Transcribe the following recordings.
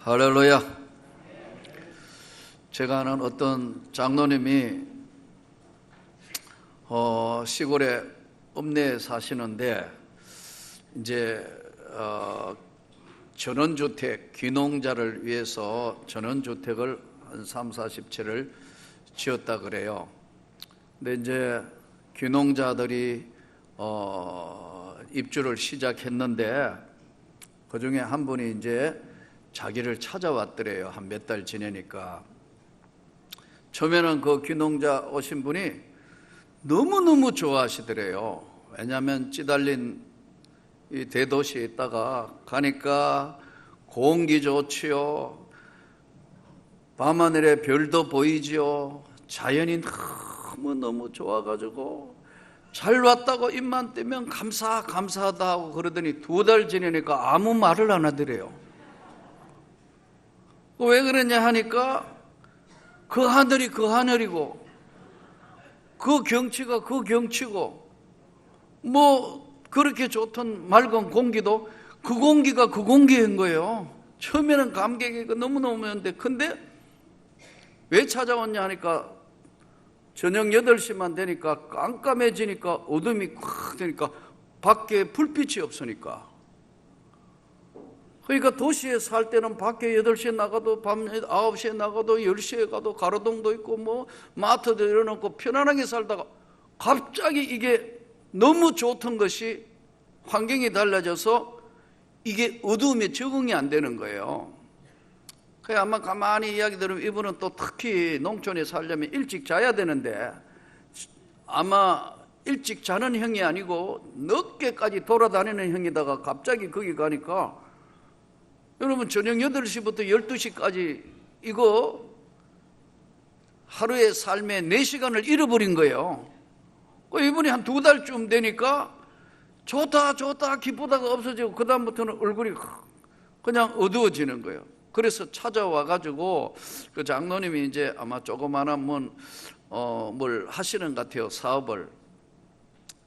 할렐루야. 제가 아는 어떤 장로님이 시골에 읍내에 사시는데 이제 전원주택 귀농자를 위해서 전원주택을 한 30-40채를 지었다 그래요. 근데 이제 귀농자들이 입주를 시작했는데 그 중에 한 분이 이제 자기를 찾아왔더래요. 한 몇 달 지내니까. 처음에는 그 귀농자 오신 분이 너무너무 좋아하시더래요. 왜냐하면 찌달린 이 대도시에 있다가 가니까 공기 좋지요, 밤하늘에 별도 보이지요, 자연이 너무너무 좋아가지고 잘 왔다고 입만 떼면 감사하다 하고 그러더니 2달 지내니까 아무 말을 안 하더래요. 왜 그러냐 하니까 그 하늘이 그 하늘이고 그 경치가 그 경치고 뭐 그렇게 좋던 맑은 공기도 그 공기가 그 공기인 거예요. 처음에는 감격이 너무너무였는데 근데 왜 찾아왔냐 하니까 저녁 8시만 되니까 깜깜해지니까 어둠이 콱 되니까 밖에 불빛이 없으니까, 그러니까 도시에 살 때는 밖에 8시에 나가도 밤 9시에 나가도 10시에 가도 가로등도 있고 뭐 마트도 열어놓고 편안하게 살다가 갑자기 이게 너무 좋던 것이 환경이 달라져서 이게 어두움에 적응이 안 되는 거예요. 그래 아마 가만히 이야기 들으면 이분은 또 특히 농촌에 살려면 일찍 자야 되는데 아마 일찍 자는 형이 아니고 늦게까지 돌아다니는 형이다가 갑자기 거기 가니까 여러분 저녁 8시부터 12시까지 이거 하루의 삶의 4시간을 잃어버린 거예요. 이분이 한 2달쯤 되니까 좋다 기쁘다가 없어지고 그 다음부터는 얼굴이 그냥 어두워지는 거예요. 그래서 찾아와가지고 그 장로님이 이제 아마 조그마한 뭘 하시는 것 같아요, 사업을.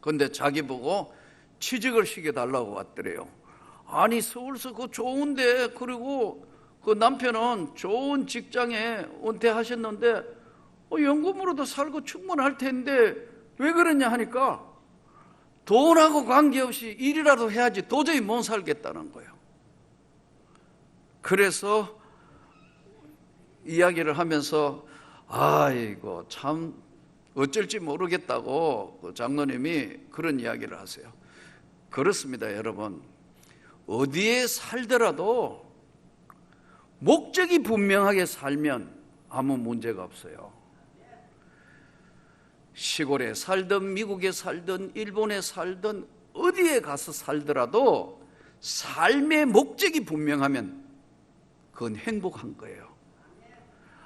근데 자기 보고 취직을 시켜달라고 왔더래요. 아니 서울서 그 좋은데, 그리고 그 남편은 좋은 직장에 은퇴하셨는데 연금으로도 살고 충분할 텐데 왜 그러냐 하니까 돈하고 관계없이 일이라도 해야지 도저히 못 살겠다는 거예요. 그래서 이야기를 하면서 아이고 참 어쩔지 모르겠다고 그 장로님이 그런 이야기를 하세요. 그렇습니다 여러분. 어디에 살더라도 목적이 분명하게 살면 아무 문제가 없어요. 시골에 살든 미국에 살든 일본에 살든 어디에 가서 살더라도 삶의 목적이 분명하면 그건 행복한 거예요.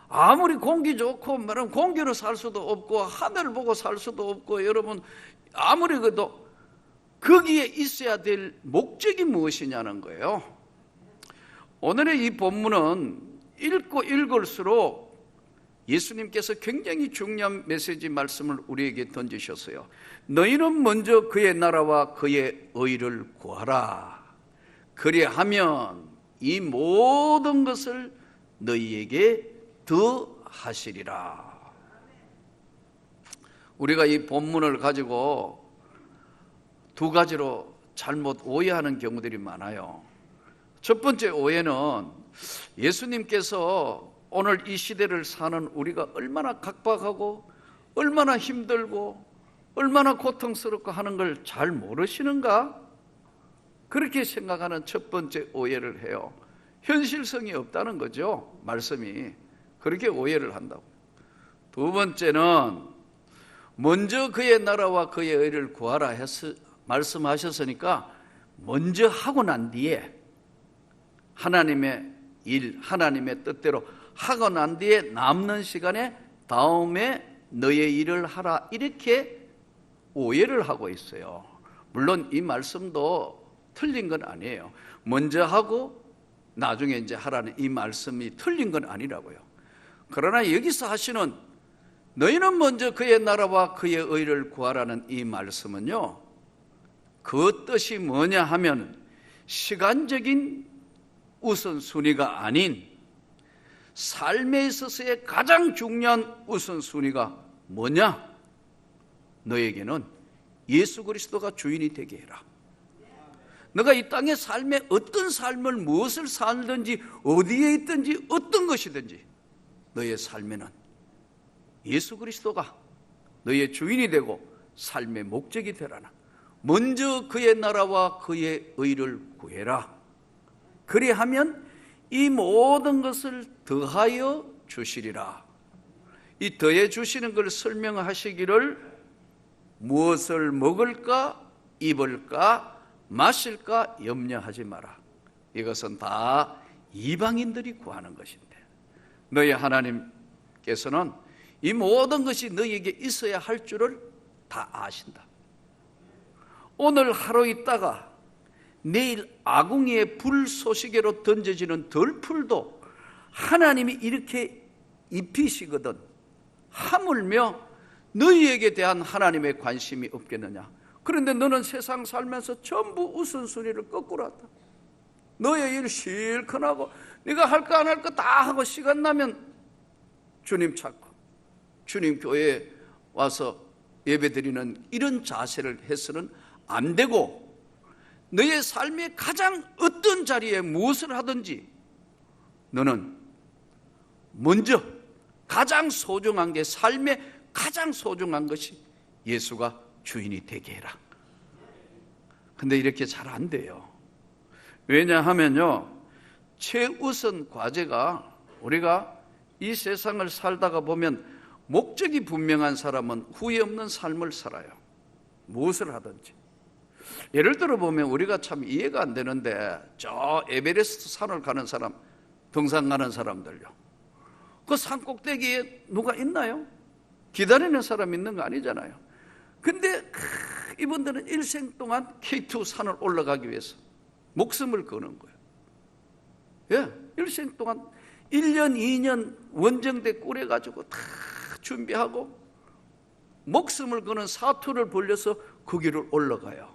아무리 공기 좋고 말하면 공기로 살 수도 없고 하늘 보고 살 수도 없고, 여러분 아무리 그래도 거기에 있어야 될 목적이 무엇이냐는 거예요. 오늘의 이 본문은 읽고 읽을수록 예수님께서 굉장히 중요한 메시지 말씀을 우리에게 던지셨어요. 너희는 먼저 그의 나라와 그의 의를 구하라. 그리하면 이 모든 것을 너희에게 더하시리라. 우리가 이 본문을 가지고 2가지로 잘못 오해하는 경우들이 많아요. 첫 번째 오해는 예수님께서 오늘 이 시대를 사는 우리가 얼마나 각박하고 얼마나 힘들고 얼마나 고통스럽고 하는 걸 잘 모르시는가? 그렇게 생각하는 첫 번째 오해를 해요. 현실성이 없다는 거죠, 말씀이. 그렇게 오해를 한다고. 2번째는 먼저 그의 나라와 그의 의를 구하라 해서 말씀하셨으니까 먼저 하고 난 뒤에 하나님의 일, 하나님의 뜻대로 하고 난 뒤에 남는 시간에 다음에 너의 일을 하라, 이렇게 오해를 하고 있어요. 물론 이 말씀도 틀린 건 아니에요. 먼저 하고 나중에 이제 하라는 이 말씀이 틀린 건 아니라고요. 그러나 여기서 하시는 너희는 먼저 그의 나라와 그의 의를 구하라는 이 말씀은요, 그 뜻이 뭐냐 하면 시간적인 우선순위가 아닌 삶에 있어서의 가장 중요한 우선순위가 뭐냐? 너에게는 예수 그리스도가 주인이 되게 해라. 너가 이 땅의 삶에 어떤 삶을 무엇을 살든지 어디에 있든지 어떤 것이든지 너의 삶에는 예수 그리스도가 너의 주인이 되고 삶의 목적이 되라나. 먼저 그의 나라와 그의 의를 구해라. 그리하면 이 모든 것을 더하여 주시리라. 이 더해 주시는 걸 설명하시기를 무엇을 먹을까 입을까 마실까 염려하지 마라. 이것은 다 이방인들이 구하는 것인데 너희 하나님께서는 이 모든 것이 너희에게 있어야 할 줄을 다 아신다. 오늘 하루 있다가 내일 아궁이의 불쏘시개로 던져지는 덜풀도 하나님이 이렇게 입히시거든 하물며 너희에게 대한 하나님의 관심이 없겠느냐. 그런데 너는 세상 살면서 전부 우선순위를 거꾸로 한다. 너의 일 실컷 하고 네가 할 거 안 할 거 다 하고 시간 나면 주님 찾고 주님 교회에 와서 예배드리는 이런 자세를 해서는 안 되고 너의 삶의 가장 어떤 자리에 무엇을 하든지 너는 먼저 가장 소중한 게 삶의 가장 소중한 것이 예수가 주인이 되게 해라. 근데 이렇게 잘 안 돼요. 왜냐하면요, 최우선 과제가 우리가 이 세상을 살다가 보면 목적이 분명한 사람은 후회 없는 삶을 살아요. 무엇을 하든지. 예를 들어 보면 우리가 참 이해가 안 되는데 저 에베레스트 산을 가는 사람, 등산 가는 사람들요, 그 산 꼭대기에 누가 있나요? 기다리는 사람 있는 거 아니잖아요. 근데 이분들은 일생 동안 K2 산을 올라가기 위해서 목숨을 거는 거예요. 예, 일생 동안 1년, 2년 원정대 꾸려가지고 다 준비하고 목숨을 거는 사투를 벌려서 그 길을 올라가요.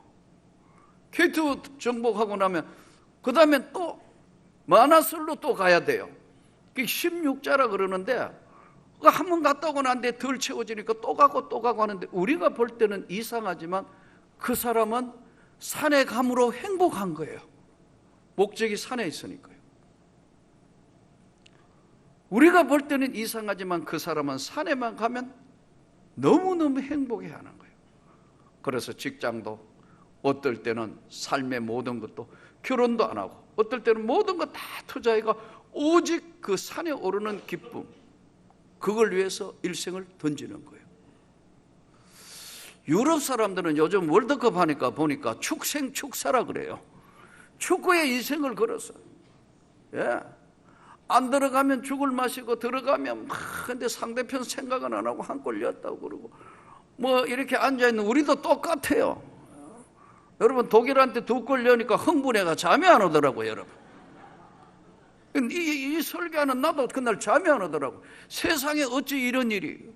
K2 정복하고 나면 그 다음에 또 만화설로 또 가야 돼요. 16자라 그러는데 한 번 갔다 오고 난 뒤에 덜 채워지니까 또 가고 하는데 우리가 볼 때는 이상하지만 그 사람은 산에 감으로 행복한 거예요. 목적이 산에 있으니까요. 우리가 볼 때는 이상하지만 그 사람은 산에만 가면 너무너무 행복해하는 거예요. 그래서 직장도 어떨 때는 삶의 모든 것도 결혼도 안 하고 어떨 때는 모든 것 다 투자해가 오직 그 산에 오르는 기쁨, 그걸 위해서 일생을 던지는 거예요. 유럽 사람들은 요즘 월드컵 하니까 보니까 축사라 그래요. 축구에 인생을 걸었어요. 예. 안 들어가면 죽을 마시고 들어가면 근데 상대편 생각은 안 하고 한 골 넣었다고 그러고 뭐 이렇게 앉아있는 우리도 똑같아요. 여러분 독일한테 2골 넣으니까 흥분해가 잠이 안 오더라고요. 여러분 이 설교하는 나도 그날 잠이 안 오더라고. 세상에 어찌 이런 일이.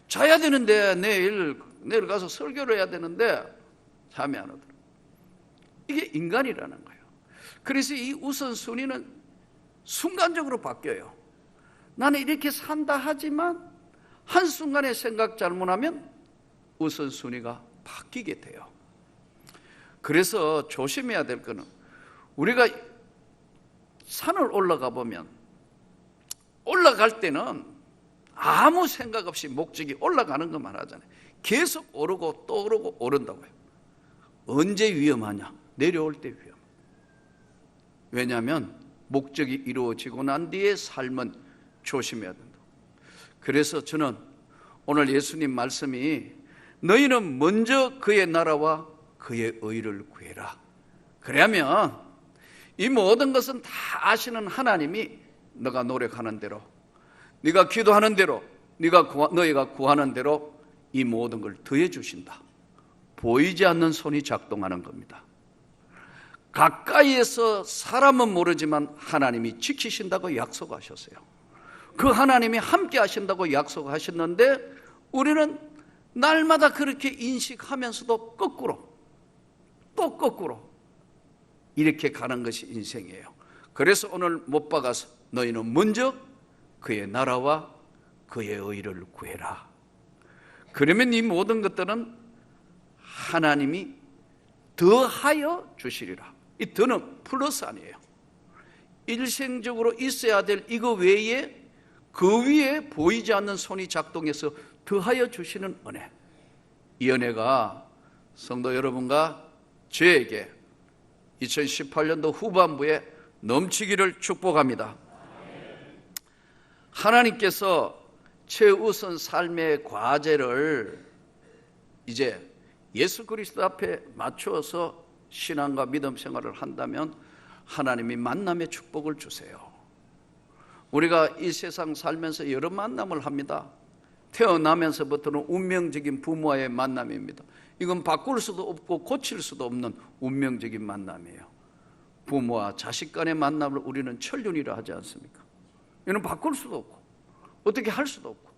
자야 되는데 내일 가서 설교를 해야 되는데 잠이 안 오더라고. 이게 인간이라는 거예요. 그래서 이 우선순위는 순간적으로 바뀌어요. 나는 이렇게 산다 하지만 한순간에 생각 잘못하면 우선순위가 바뀌게 돼요. 그래서 조심해야 될 거는 우리가 산을 올라가 보면 올라갈 때는 아무 생각 없이 목적이 올라가는 것만 하잖아요. 계속 오르고 또 오르고 오른다고요. 언제 위험하냐? 내려올 때 위험. 왜냐하면 목적이 이루어지고 난 뒤에 삶은 조심해야 된다. 그래서 저는 오늘 예수님 말씀이 너희는 먼저 그의 나라와 그의 의를 구해라. 그러면 이 모든 것은 다 아시는 하나님이 너가 노력하는 대로, 네가 기도하는 대로, 너희가 구하는 대로 이 모든 걸 더해 주신다. 보이지 않는 손이 작동하는 겁니다. 가까이에서 사람은 모르지만 하나님이 지키신다고 약속하셨어요. 그 하나님이 함께 하신다고 약속하셨는데 우리는 날마다 그렇게 인식하면서도 거꾸로 또 거꾸로 이렇게 가는 것이 인생이에요. 그래서 오늘 못 박아서 너희는 먼저 그의 나라와 그의 의를 구해라. 그러면 이 모든 것들은 하나님이 더하여 주시리라. 이 더는 플러스 아니에요. 일생적으로 있어야 될 이거 외에 그 위에 보이지 않는 손이 작동해서 더하여 주시는 은혜. 이 은혜가 성도 여러분과 저에게 2018년도 후반부에 넘치기를 축복합니다. 하나님께서 최우선 삶의 과제를 이제 예수 그리스도 앞에 맞추어서 신앙과 믿음 생활을 한다면 하나님이 만남의 축복을 주세요. 우리가 이 세상 살면서 여러 만남을 합니다. 태어나면서부터는 운명적인 부모와의 만남입니다. 이건 바꿀 수도 없고 고칠 수도 없는 운명적인 만남이에요. 부모와 자식 간의 만남을 우리는 천륜이라 하지 않습니까? 이는 바꿀 수도 없고 어떻게 할 수도 없고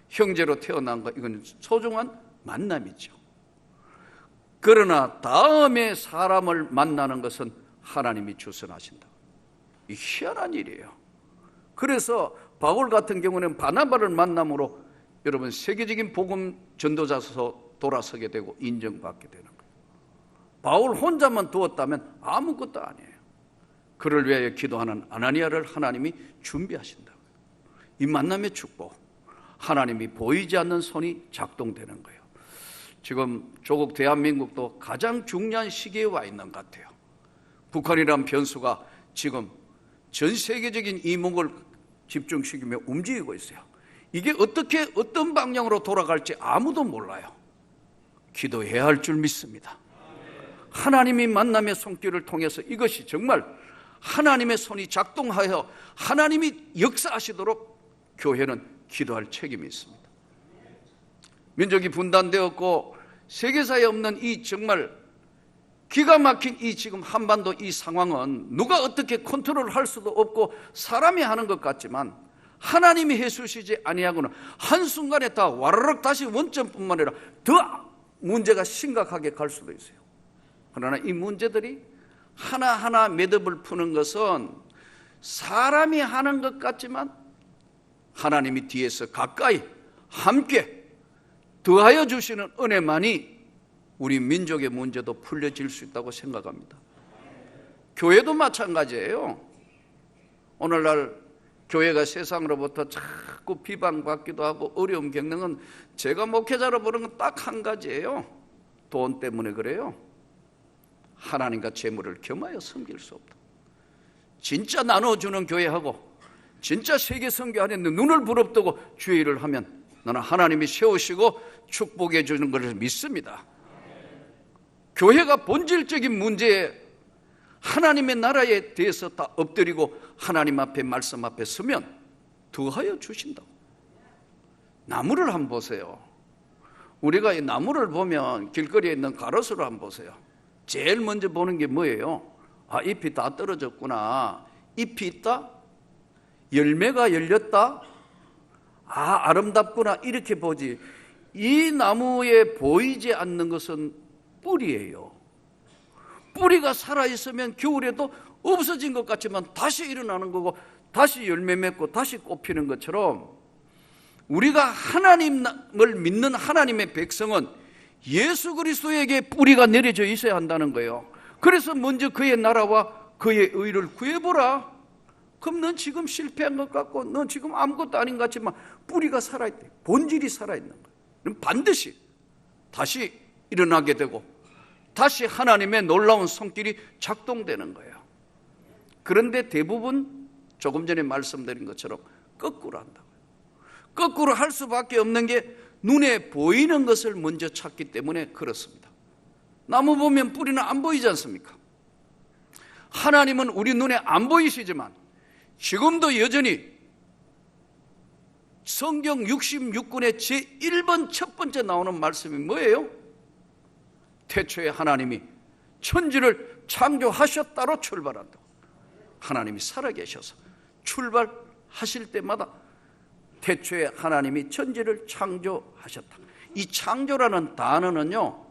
형제로 태어난 거 이건 소중한 만남이죠. 그러나 다음에 사람을 만나는 것은 하나님이 주선하신다. 이 희한한 일이에요. 그래서 바울 같은 경우는 바나바를 만남으로 여러분 세계적인 복음 전도자로서 돌아서게 되고 인정받게 되는 거예요. 바울 혼자만 두었다면 아무것도 아니에요. 그를 위하여 기도하는 아나니아를 하나님이 준비하신다. 이 만남의 축복, 하나님이 보이지 않는 손이 작동되는 거예요. 지금 조국 대한민국도 가장 중요한 시기에 와 있는 것 같아요. 북한이란 변수가 지금 전 세계적인 이목을 집중시키며 움직이고 있어요. 이게 어떻게 어떤 방향으로 돌아갈지 아무도 몰라요. 기도해야 할 줄 믿습니다. 하나님이 만남의 손길을 통해서 이것이 정말 하나님의 손이 작동하여 하나님이 역사하시도록 교회는 기도할 책임이 있습니다. 민족이 분단되었고 세계사에 없는 이 정말 기가 막힌 이 지금 한반도 이 상황은 누가 어떻게 컨트롤할 수도 없고 사람이 하는 것 같지만 하나님이 해주시지 아니하고는 한순간에 다 와르륵 다시 원점뿐만 아니라 더 문제가 심각하게 갈 수도 있어요. 그러나 이 문제들이 하나하나 매듭을 푸는 것은 사람이 하는 것 같지만 하나님이 뒤에서 가까이 함께 더하여 주시는 은혜만이 우리 민족의 문제도 풀려질 수 있다고 생각합니다. 교회도 마찬가지예요. 오늘날 교회가 세상으로부터 자꾸 비방받기도 하고 어려움 겪는 건 제가 목회자로 보는 건 딱 한 가지예요. 돈 때문에 그래요. 하나님과 재물을 겸하여 섬길 수 없다. 진짜 나눠주는 교회하고 진짜 세계 선교하는 눈을 부릅뜨고 주의 일을 하면 나는 하나님이 세우시고 축복해 주는 것을 믿습니다. 교회가 본질적인 문제에 하나님의 나라에 대해서 다 엎드리고 하나님 앞에 말씀 앞에 서면 더하여 주신다고. 나무를 한번 보세요. 우리가 이 나무를 보면 길거리에 있는 가로수를 한번 보세요. 제일 먼저 보는 게 뭐예요? 아, 잎이 다 떨어졌구나. 잎이 있다? 열매가 열렸다? 아, 아름답구나. 이렇게 보지. 이 나무에 보이지 않는 것은 뿌리예요. 뿌리가 살아있으면 겨울에도 없어진 것 같지만 다시 일어나는 거고 다시 열매 맺고 다시 꽃 피는 것처럼 우리가 하나님을 믿는 하나님의 백성은 예수 그리스도에게 뿌리가 내려져 있어야 한다는 거예요. 그래서 먼저 그의 나라와 그의 의를 구해보라. 그럼 넌 지금 실패한 것 같고 넌 지금 아무것도 아닌 것 같지만 뿌리가 살아있대. 본질이 살아있는 거예요. 그럼 반드시 다시 일어나게 되고 다시 하나님의 놀라운 손길이 작동되는 거예요. 그런데 대부분 조금 전에 말씀드린 것처럼 거꾸로 한다고요. 거꾸로 할 수밖에 없는 게 눈에 보이는 것을 먼저 찾기 때문에 그렇습니다. 나무 보면 뿌리는 안 보이지 않습니까? 하나님은 우리 눈에 안 보이시지만 지금도 여전히 성경 66권의 제1번 첫 번째 나오는 말씀이 뭐예요? 태초에 하나님이 천지를 창조하셨다로 출발한다. 하나님이 살아계셔서 출발하실 때마다 태초에 하나님이 천지를 창조하셨다. 이 창조라는 단어는요,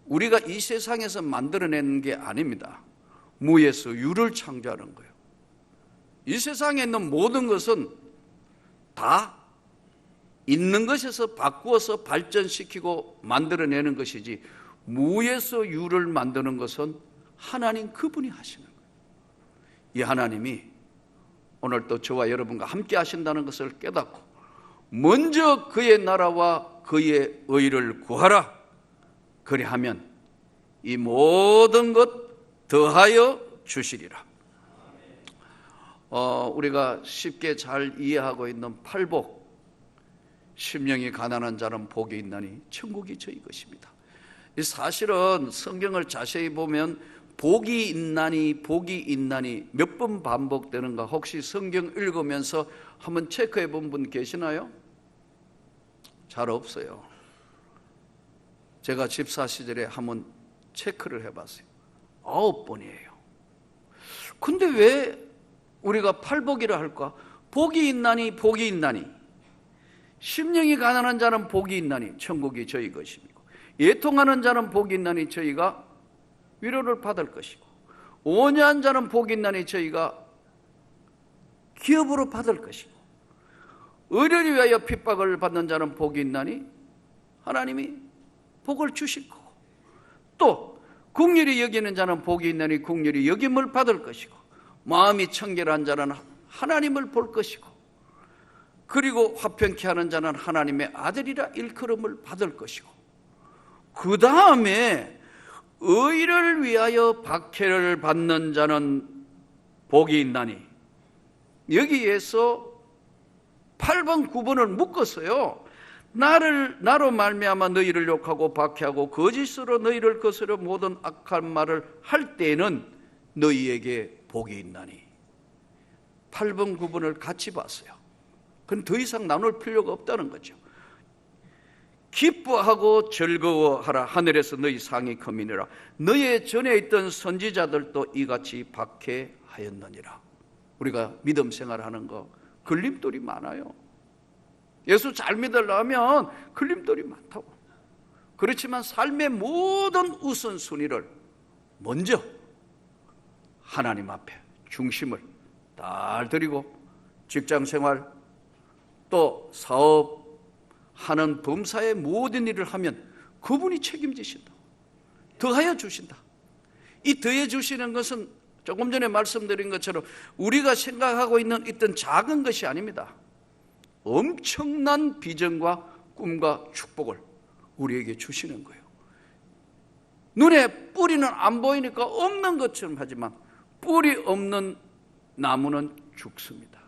우리가 이 세상에서 만들어내는 게 아닙니다. 무에서 유를 창조하는 거예요. 이 세상에 있는 모든 것은 다 있는 것에서 바꾸어서 발전시키고 만들어내는 것이지, 무에서 유를 만드는 것은 하나님 그분이 하시는 거예요. 이 하나님이 오늘 또 저와 여러분과 함께 하신다는 것을 깨닫고 먼저 그의 나라와 그의 의를 구하라. 그리하면 이 모든 것 더하여 주시리라. 우리가 쉽게 잘 이해하고 있는 팔복, 심령이 가난한 자는 복이 있나니 천국이 저희 것입니다. 사실은 성경을 자세히 보면 복이 있나니 복이 있나니 몇 번 반복되는가, 혹시 성경 읽으면서 한번 체크해 본 분 계시나요? 잘 없어요. 제가 집사 시절에 한번 체크를 해봤어요. 9번이에요. 근데 왜 우리가 팔복이라 할까? 복이 있나니 복이 있나니, 심령이 가난한 자는 복이 있나니 천국이 저희 것이고, 애통하는 자는 복이 있나니 저희가 위로를 받을 것이고, 온유한 자는 복이 있나니 저희가 기업으로 받을 것이고, 의를 위하여 핍박을 받는 자는 복이 있나니 하나님이 복을 주실 거고, 또 긍휼히 여기는 자는 복이 있나니 긍휼히 여김을 받을 것이고, 마음이 청결한 자는 하나님을 볼 것이고, 그리고 화평케 하는 자는 하나님의 아들이라 일컬음을 받을 것이고, 그 다음에 의를 위하여 박해를 받는 자는 복이 있나니, 여기에서 8번 9번을 묶었어요. 나로 말미암아 너희를 욕하고 박해하고 거짓으로 너희를 거스려 모든 악한 말을 할 때에는 너희에게 복이 있나니. 8번 9번을 같이 봤어요. 그건 더 이상 나눌 필요가 없다는 거죠. 기뻐하고 즐거워하라. 하늘에서 너희 상이 큼이니라. 너희 전에 있던 선지자들도 이같이 박해하였느니라. 우리가 믿음 생활하는 거 걸림돌이 많아요. 예수 잘 믿으려면 걸림돌이 많다고. 그렇지만 삶의 모든 우선순위를 먼저 하나님 앞에 중심을 잘 드리고, 직장생활 또 사업하는 범사의 모든 일을 하면 그분이 책임지신다. 더하여 주신다. 이 더해 주시는 것은 조금 전에 말씀드린 것처럼 우리가 생각하고 있는 어떤 작은 것이 아닙니다. 엄청난 비전과 꿈과 축복을 우리에게 주시는 거예요. 눈에 뿌리는 안 보이니까 없는 것처럼 하지만 뿌리 없는 나무는 죽습니다.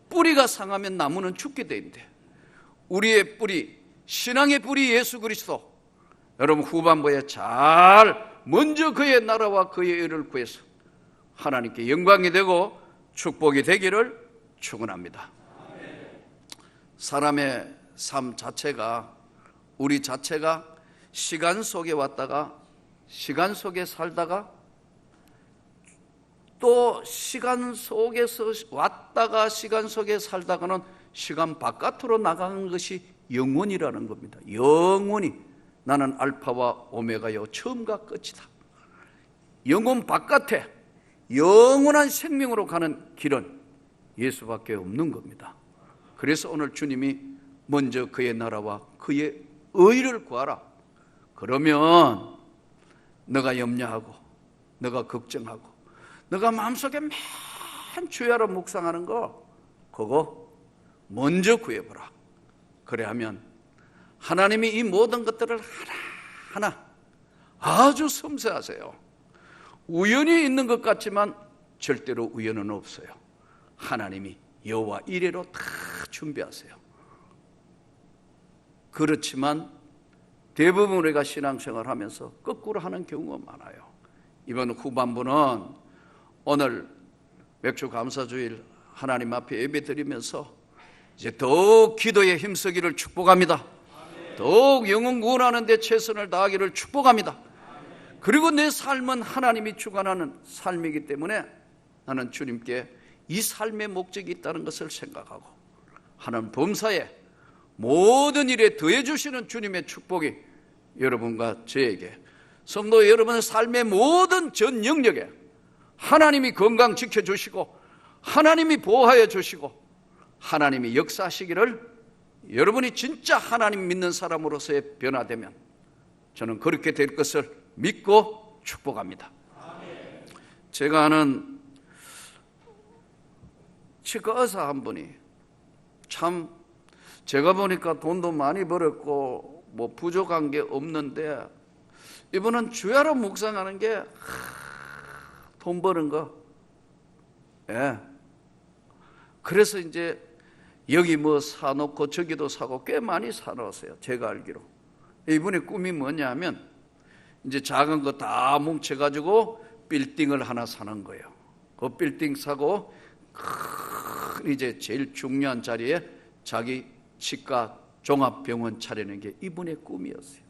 뿌리가 상하면 나무는 죽게 되는데, 우리의 뿌리, 신앙의 뿌리 예수 그리스도, 여러분 후반부에 잘 먼저 그의 나라와 그의 의를 구해서 하나님께 영광이 되고 축복이 되기를 축원합니다. 사람의 삶 자체가, 우리 자체가 시간 속에 왔다가 시간 속에 살다가 또 시간 속에서 왔다가 시간 속에 살다가는 시간 바깥으로 나가는 것이 영원이라는 겁니다. 영원히 나는 알파와 오메가요 처음과 끝이다. 영원 바깥에 영원한 생명으로 가는 길은 예수밖에 없는 겁니다. 그래서 오늘 주님이 먼저 그의 나라와 그의 의를 구하라. 그러면 너가 염려하고 너가 걱정하고 너가 마음속에 맨 주야로 묵상하는 거, 그거 먼저 구해보라. 그래 하면 하나님이 이 모든 것들을 하나하나 아주 섬세하세요. 우연히 있는 것 같지만 절대로 우연은 없어요. 하나님이 여호와 이레로 다 준비하세요. 그렇지만 대부분 우리가 신앙생활 하면서 거꾸로 하는 경우가 많아요. 이번 후반부는 오늘 맥주 감사주일 하나님 앞에 예배 드리면서 이제 더욱 기도에 힘쓰기를 축복합니다. 더욱 영혼 구원하는 데 최선을 다하기를 축복합니다. 그리고 내 삶은 하나님이 주관하는 삶이기 때문에 나는 주님께 이 삶의 목적이 있다는 것을 생각하고 하는 범사에 모든 일에 더해 주시는 주님의 축복이 여러분과 저에게, 성도 여러분의 삶의 모든 전 영역에 하나님이 건강 지켜주시고 하나님이 보호하여 주시고 하나님이 역사하시기를 여러분이 진짜 하나님 믿는 사람으로서의 변화되면 저는 그렇게 될 것을 믿고 축복합니다. 제가 아는 치과 의사 한 분이 참 제가 보니까 돈도 많이 벌었고 뭐 부족한 게 없는데 이분은 주야로 묵상하는 게 돈 버는 거. 예. 그래서 이제 여기 뭐 사놓고 저기도 사고 꽤 많이 사놓으세요. 제가 알기로. 이분의 꿈이 뭐냐면 이제 작은 거 다 뭉쳐가지고 빌딩을 하나 사는 거예요. 그 빌딩 사고 큰 이제 제일 중요한 자리에 자기 치과 종합병원 차리는 게 이분의 꿈이었어요.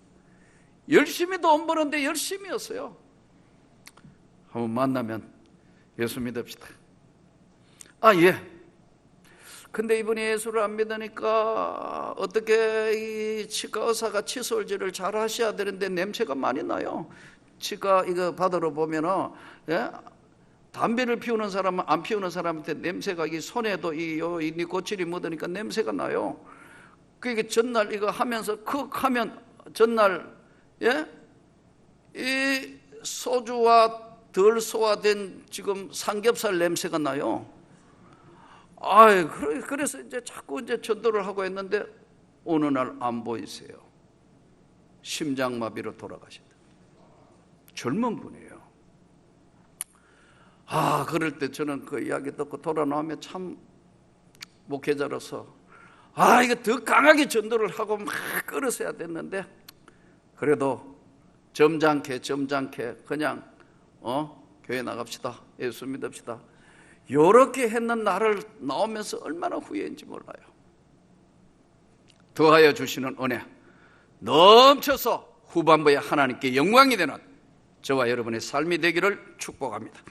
열심히 돈 버는데 열심히였어요. 한번 만나면 예수 믿읍시다. 아, 예. 근데 이분이 예수를 안 믿으니까 어떻게 이 치과 의사가 칫솔질을 잘 하셔야 되는데 냄새가 많이 나요. 치과 이거 받으러 보면은, 예? 담배를 피우는 사람은 안 피우는 사람한테 냄새가 이 손에도 이 고칠이 묻으니까 냄새가 나요. 그게 전날 이거 하면서 쿡 하면 전날, 예? 이 소주와 덜 소화된 지금 삼겹살 냄새가 나요. 그래서 이제 자꾸 이제 전도를 하고 했는데 어느 날 안 보이세요. 심장마비로 돌아가신다. 젊은 분이에요. 그럴 때 저는 그 이야기 듣고 돌아나오면 참 목회자로서 이거 더 강하게 전도를 하고 막 끌어서야 됐는데 그래도 점잖게 그냥 교회 나갑시다. 예수 믿읍시다. 요렇게 했는 나를 나오면서 얼마나 후회인지 몰라요. 더하여 주시는 은혜 넘쳐서 후반부에 하나님께 영광이 되는 저와 여러분의 삶이 되기를 축복합니다.